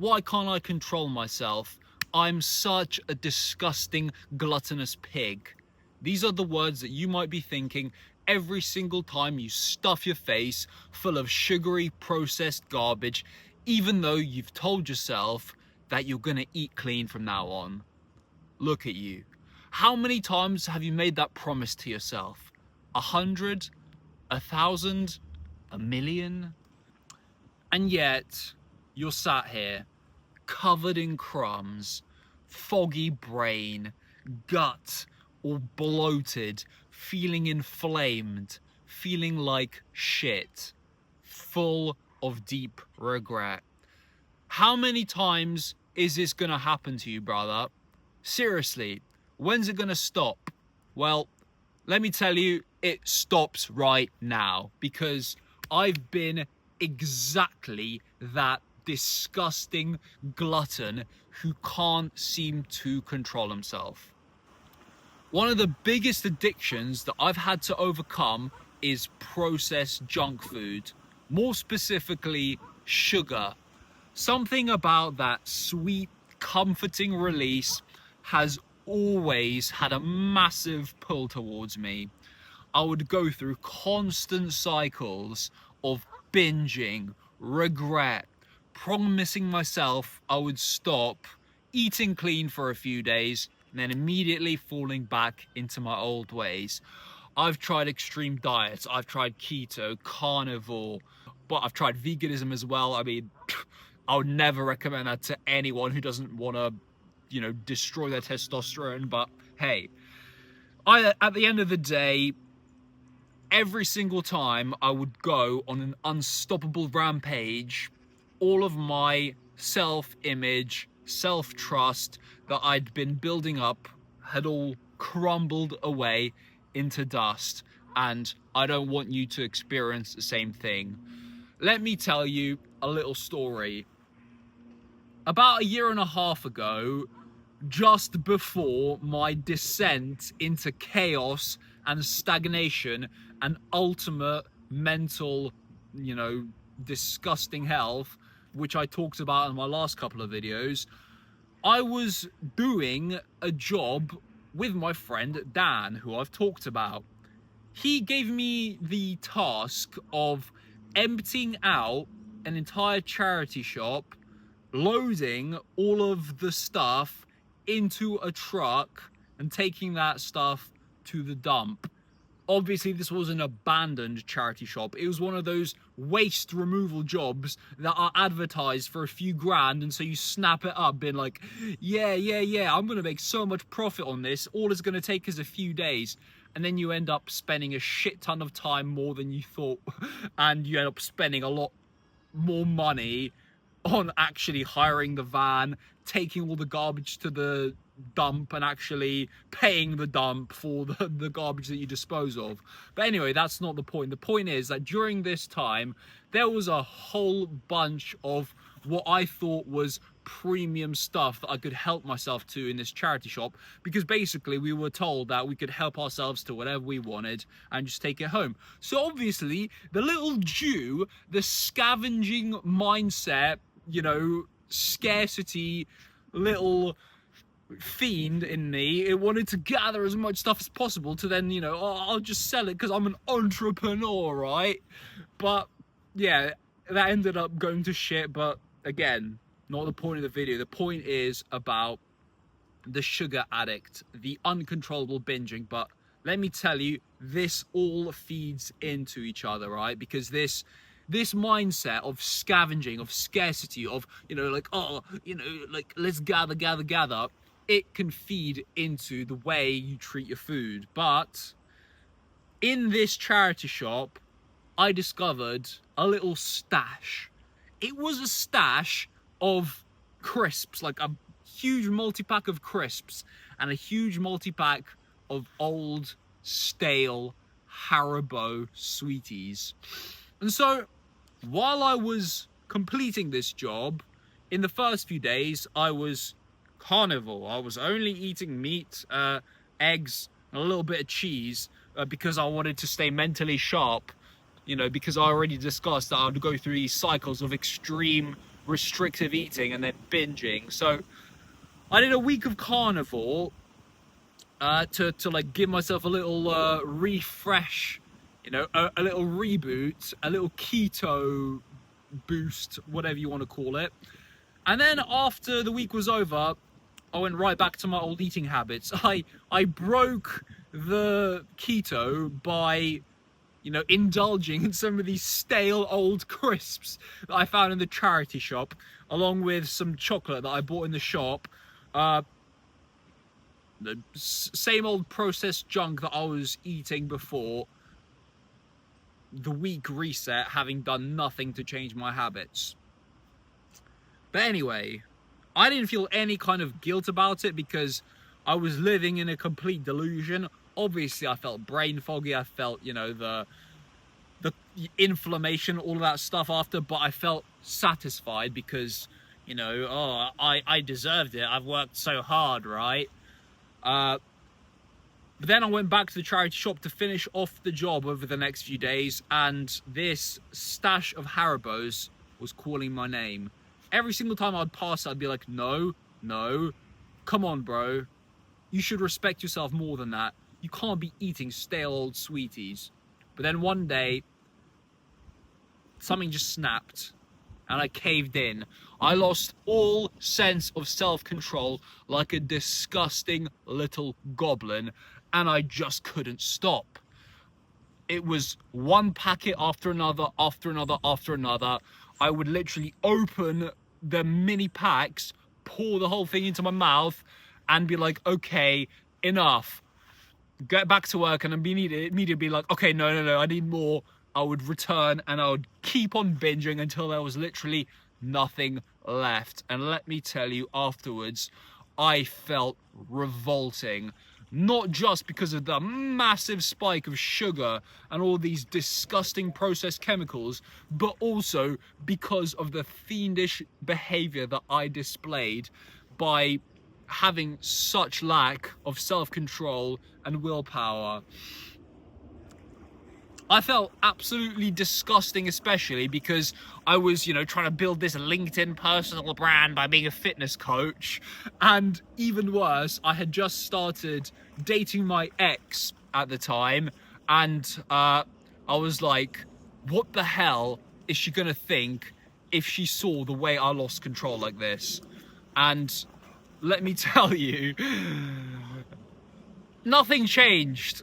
Why can't I control myself? I'm such a disgusting, gluttonous pig. These are the words that you might be thinking every single time you stuff your face full of sugary, processed garbage, even though you've told yourself that you're gonna eat clean from now on. Look at you. How many times have you made that promise to yourself? 100? 1,000? 1,000,000? And yet, you're sat here, covered in crumbs, foggy brain, gut all bloated, feeling inflamed, feeling like shit, full of deep regret. How many times is this gonna happen to you, brother? Seriously, when's it gonna stop? Well, let me tell you, it stops right now, because I've been exactly that disgusting glutton who can't seem to control himself. One of the biggest addictions that I've had to overcome is processed junk food, more specifically sugar. Something about that sweet, comforting release has always had a massive pull towards me. I would go through constant cycles of binging, regret, promising myself I would stop, eating clean for a few days, and then immediately falling back into my old ways. I've tried extreme diets, I've tried keto, carnivore, but I've tried veganism as well. I mean, I would never recommend that to anyone who doesn't want to, destroy their testosterone. But hey, at the end of the day, every single time I would go on an unstoppable rampage, all of my self-image, self-trust that I'd been building up had all crumbled away into dust, and I don't want you to experience the same thing. Let me tell you a little story. About 1.5 years ago, just before my descent into chaos and stagnation and ultimate mental, disgusting health, which I talked about in my last couple of videos, I was doing a job with my friend Dan, who I've talked about. He gave me the task of emptying out an entire charity shop, loading all of the stuff into a truck and taking that stuff to the dump. Obviously, this was an abandoned charity shop. It was one of those waste removal jobs that are advertised for a few grand, and so you snap it up being like, yeah, I'm gonna make so much profit on this. All it's gonna take is a few days. And then you end up spending a shit ton of time more than you thought, and you end up spending a lot more money on actually hiring the van, taking all the garbage to the dump, and actually paying the dump for the garbage that you dispose of. But anyway, that's not the point. The point is that during this time, there was a whole bunch of what I thought was premium stuff that I could help myself to in this charity shop, because basically we were told that we could help ourselves to whatever we wanted and just take it home. So obviously the little Jew, the scavenging mindset, scarcity little fiend in me, it wanted to gather as much stuff as possible to then, I'll just sell it because I'm an entrepreneur, right? But yeah, that ended up going to shit. But again, not the point of the video. The point is about the sugar addict, the uncontrollable binging. But let me tell you, this all feeds into each other, right? Because this mindset of scavenging, of scarcity, of, let's gather, it can feed into the way you treat your food. But in this charity shop, I discovered a little stash. It was a stash of crisps, like a huge multi-pack of crisps and a huge multi-pack of old, stale Haribo sweeties. And so, while I was completing this job, in the first few days, I was carnivore. I was only eating meat, eggs, and a little bit of cheese because I wanted to stay mentally sharp, because I already discussed that I would go through these cycles of extreme restrictive eating and then binging. So I did a week of carnivore to like give myself a little refresh, you know, a little reboot, a little keto boost, whatever you want to call it. And then after the week was over, I went right back to my old eating habits. I broke the keto by, you know, indulging in some of these stale old crisps that I found in the charity shop, along with some chocolate that I bought in the shop. The same old processed junk that I was eating before the week reset, having done nothing to change my habits. But anyway, I didn't feel any kind of guilt about it because I was living in a complete delusion. Obviously, I felt brain foggy. I felt, you know, the inflammation, all of that stuff after, but I felt satisfied because, you know, oh, I deserved it. I've worked so hard, right? But then I went back to the charity shop to finish off the job over the next few days, and this stash of Haribos was calling my name. Every single time I'd pass it, I'd be like, no, come on, bro. You should respect yourself more than that. You can't be eating stale old sweeties. But then one day, something just snapped, and I caved in. I lost all sense of self-control like a disgusting little goblin, and I just couldn't stop. It was one packet after another, after another, after another. I would literally open the mini packs, pour the whole thing into my mouth, and be like, okay, enough. Get back to work, and immediately be like, okay, no, I need more. I would return, and I would keep on binging until there was literally nothing left. And let me tell you, afterwards, I felt revolting. Not just because of the massive spike of sugar and all these disgusting processed chemicals, but also because of the fiendish behavior that I displayed by having such lack of self-control and willpower. I felt absolutely disgusting, especially because I was, you know, trying to build this LinkedIn personal brand by being a fitness coach. And even worse, I had just started dating my ex at the time. And I was like, what the hell is she gonna think if she saw the way I lost control like this? And let me tell you, nothing changed.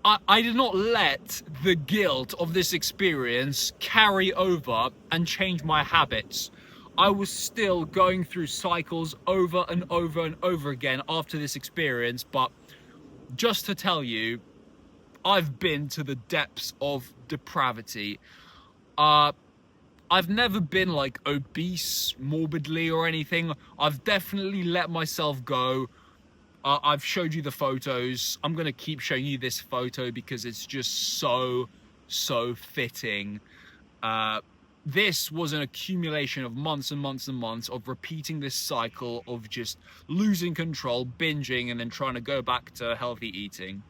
I did not let the guilt of this experience carry over and change my habits. I was still going through cycles over and over and over again after this experience, but just to tell you, I've been to the depths of depravity. I've never been like obese morbidly or anything. I've definitely let myself go. I've showed you the photos. I'm gonna keep showing you this photo because it's just so fitting. This was an accumulation of months and months and months of repeating this cycle of just losing control, binging, and then trying to go back to healthy eating.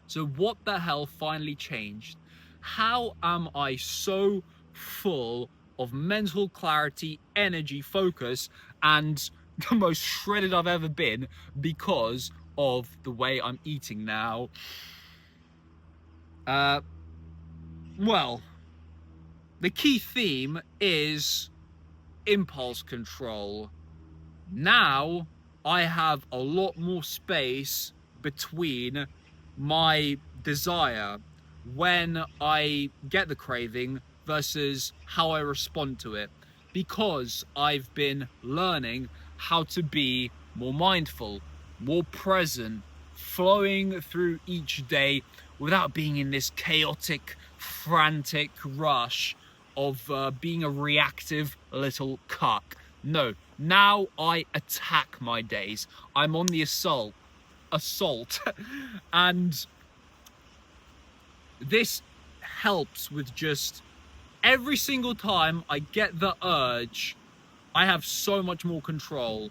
So what the hell finally changed? How am I so full of mental clarity, energy, focus, and the most shredded I've ever been because of the way I'm eating now? Well, the key theme is impulse control. Now I have a lot more space between my desire when I get the craving versus how I respond to it, because I've been learning how to be more mindful, more present, flowing through each day without being in this chaotic, frantic rush of being a reactive little cuck. No, now I attack my days. I'm on the assault. And this helps with just every single time I get the urge, I have so much more control.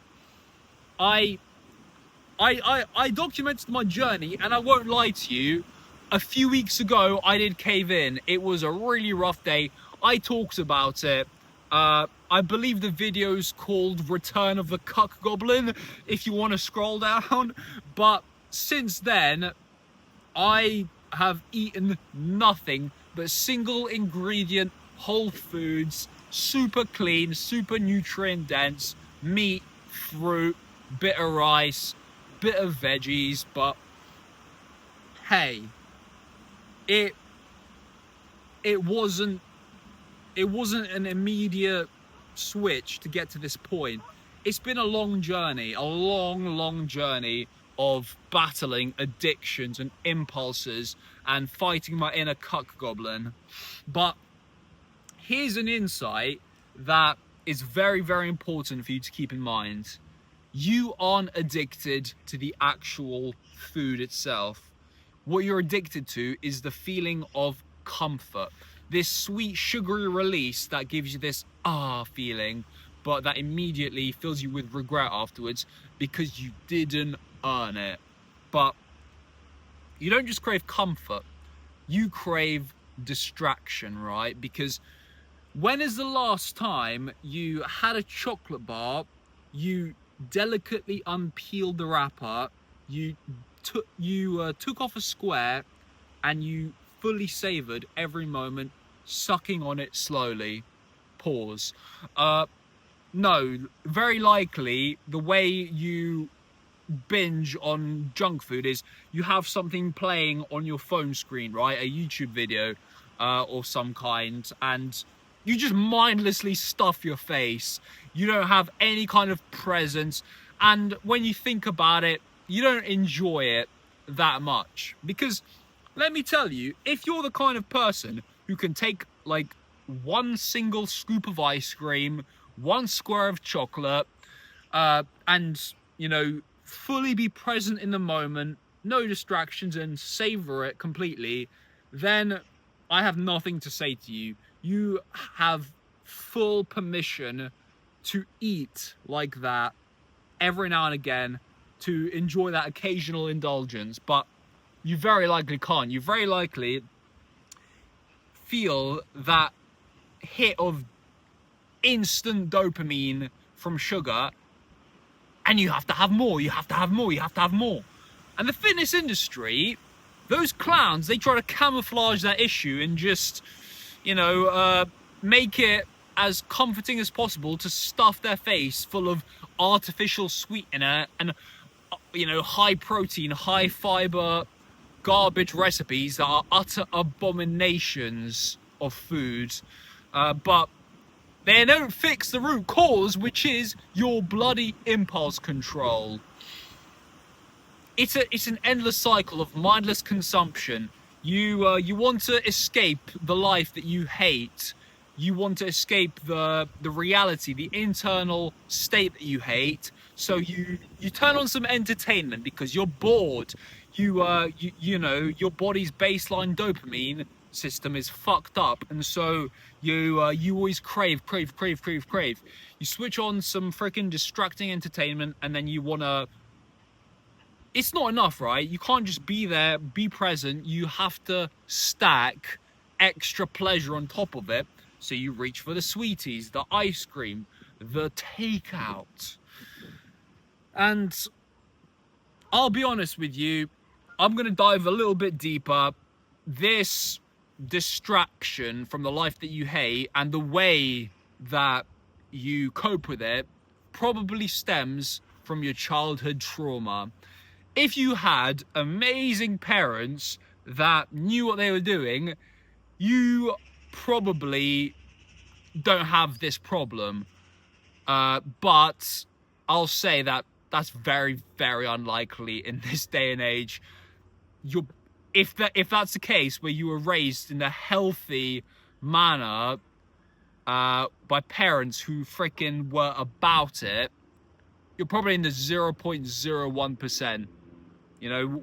I documented my journey, and I won't lie to you, a few weeks ago I did cave in. It was a really rough day. I talked about it, I believe the video's called Return of the Cuck Goblin, if you want to scroll down. But since then, I have eaten nothing but single ingredient, whole foods, super clean, super nutrient dense, meat, fruit, bit of rice, bit of veggies. But hey, it wasn't an immediate switch to get to this point. It's been a long journey, a long journey of battling addictions and impulses and fighting my inner cuck goblin. But here's an insight that is very important for you to keep in mind. You aren't addicted to the actual food itself. What you're addicted to is the feeling of comfort. This sweet sugary release that gives you this feeling, but that immediately fills you with regret afterwards because you didn't earn it. But you don't just crave comfort, you crave distraction, right? Because when is the last time you had a chocolate bar, you delicately unpeeled the wrapper, you took off a square, and you fully savored every moment, sucking on it slowly? Pause. No, very likely the way you binge on junk food is you have something playing on your phone screen, right? A YouTube video or some kind, and you just mindlessly stuff your face. You don't have any kind of presence, and when you think about it, you don't enjoy it that much. Because let me tell you, if you're the kind of person who can take like one single scoop of ice cream, one square of chocolate, and, you know, fully be present in the moment, no distractions, and savor it completely, then I have nothing to say to you. You have full permission to eat like that every now and again, to enjoy that occasional indulgence, but you very likely can't. You very likely feel that hit of instant dopamine from sugar, and you have to have more, you have to have more, you have to have more. And the fitness industry, those clowns, they try to camouflage that issue and just, you know, make it as comforting as possible to stuff their face full of artificial sweetener and, you know, high protein, high fiber garbage recipes that are utter abominations of food. But they don't fix the root cause, which is your bloody impulse control. It's an endless cycle of mindless consumption. You want to escape the life that you hate. You want to escape the reality, the internal state that you hate. So you turn on some entertainment because you're bored. You know, your body's baseline dopamine system is fucked up, and so you always crave. You switch on some freaking distracting entertainment, and then you wanna. It's not enough, right? You can't just be there, be present. You have to stack extra pleasure on top of it. So you reach for the sweeties, the ice cream, the takeout. And I'll be honest with you, I'm gonna dive a little bit deeper. This distraction from the life that you hate and the way that you cope with it probably stems from your childhood trauma. If you had amazing parents that knew what they were doing, you probably don't have this problem. But I'll say that that's very unlikely in this day and age. If that's the case, where you were raised in a healthy manner by parents who freaking were about it, you're probably in the 0.01%. You know,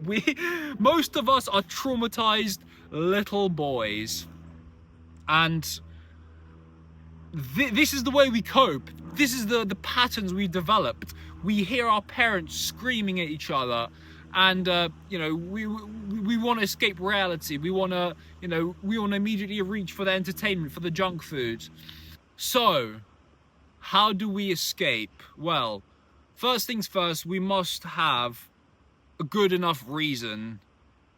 most of us are traumatized little boys, and this is the way we cope. This is the patterns we developed. We hear our parents screaming at each other, and you know, we want to escape reality. We want to, you know, we want to immediately reach for the entertainment, for the junk food. So, how do we escape? Well, first things first, we must have a good enough reason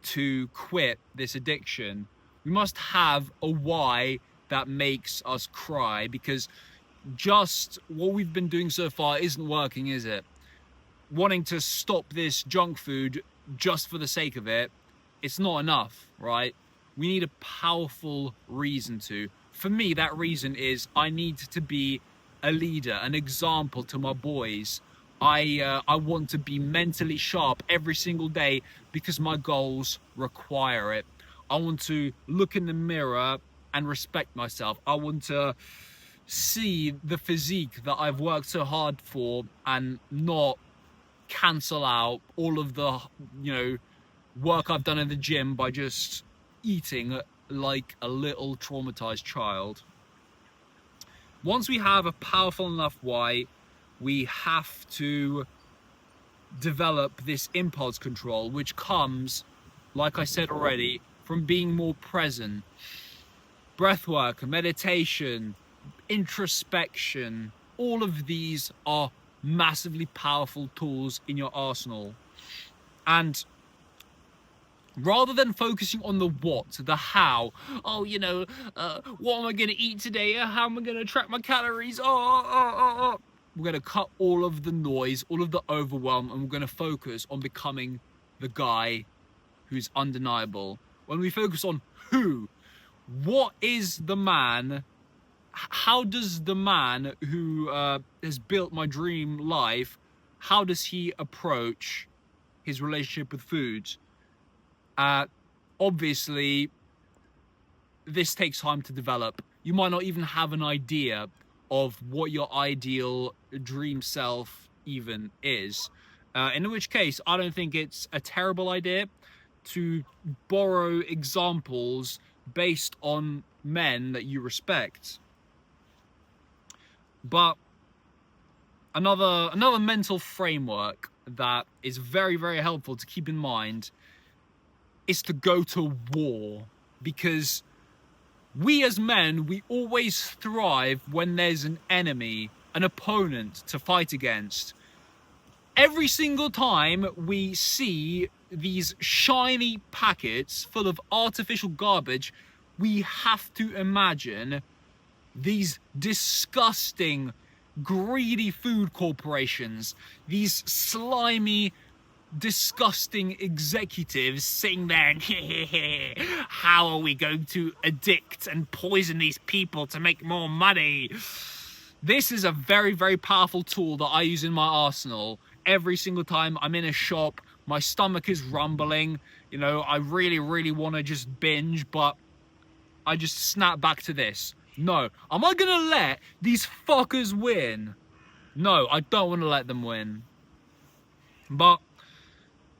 to quit this addiction. We must have a why that makes us cry, because just what we've been doing so far isn't working, is it? Wanting to stop this junk food just for the sake of it, it's not enough, right? We need a powerful reason to. For me, that reason is I need to be a leader, an example to my boys. I want to be mentally sharp every single day because my goals require it. I want to look in the mirror and respect myself. I want to see the physique that I've worked so hard for and not cancel out all of the, work I've done in the gym by just eating like a little traumatized child. Once we have a powerful enough why, we have to develop this impulse control, which comes, like I said already, from being more present. Breathwork, meditation, introspection, all of these are massively powerful tools in your arsenal. And rather than focusing on the what, the how, what am I going to eat today? How am I going to track my calories? We're going to cut all of the noise, all of the overwhelm, and we're going to focus on becoming the guy who's undeniable. When we focus on who, what is the man, how does the man who has built my dream life, how does he approach his relationship with food? Obviously, this takes time to develop. You might not even have an idea of what your ideal dream self even is. In which case, I don't think it's a terrible idea to borrow examples based on men that you respect. But another mental framework that is very, very helpful to keep in mind is to go to war, because we as men, we always thrive when there's an enemy, an opponent to fight against. Every single time we see these shiny packets full of artificial garbage, we have to imagine these disgusting, greedy food corporations, these slimy, disgusting executives sitting there and how are we going to addict and poison these people to make more money? This is a very, very powerful tool that I use in my arsenal. Every single time I'm in a shop, my stomach is rumbling, I really, really want to just binge, but I just snap back to this. No, am I gonna let these fuckers win? No, I don't want to let them win. But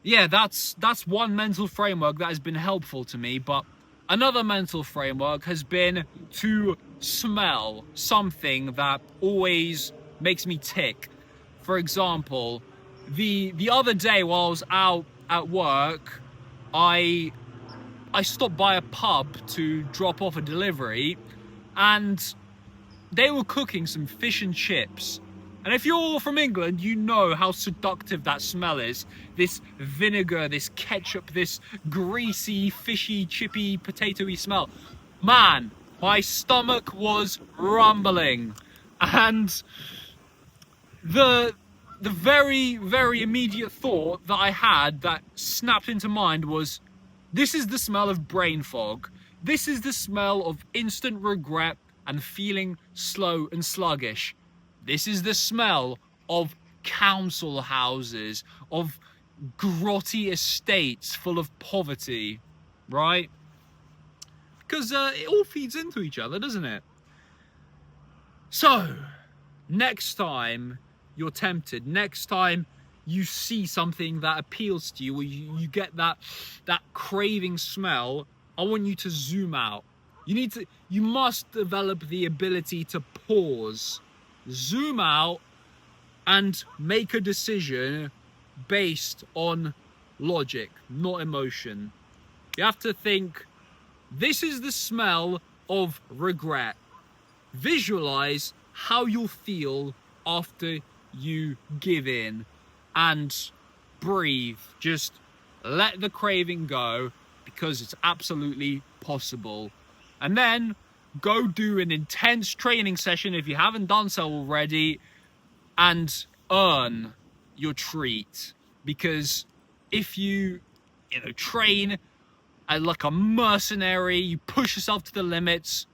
yeah, that's one mental framework that has been helpful to me. But another mental framework has been to smell something that always makes me tick. For example, the other day while I was out at work, I stopped by a pub to drop off a delivery, and they were cooking some fish and chips. And if you're from England, you know how seductive that smell is. This vinegar, this ketchup, this greasy, fishy, chippy, potatoey smell. Man, my stomach was rumbling. And the very, very immediate thought that I had that snapped into mind was, this is the smell of brain fog. This is the smell of instant regret and feeling slow and sluggish. This is the smell of council houses, of grotty estates full of poverty, right? Because it all feeds into each other, doesn't it? So, next time you're tempted, next time you see something that appeals to you, or you get that craving smell, I want you to zoom out. You must develop the ability to pause, zoom out, and make a decision based on logic, not emotion. You have to think, this is the smell of regret. visualize how you'll feel after you give in, and breathe. Just let the craving go, because it's absolutely possible. And then go do an intense training session if you haven't done so already, and earn your treat. Because if you train like a mercenary, you push yourself to the limits,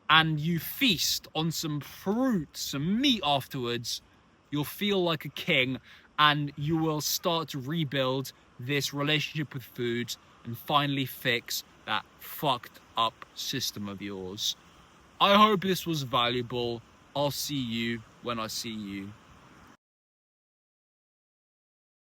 and you feast on some fruit, some meat afterwards, you'll feel like a king, and you will start to rebuild this relationship with food and finally fix that fucked up system of yours. I hope this was valuable. I'll see you when I see you.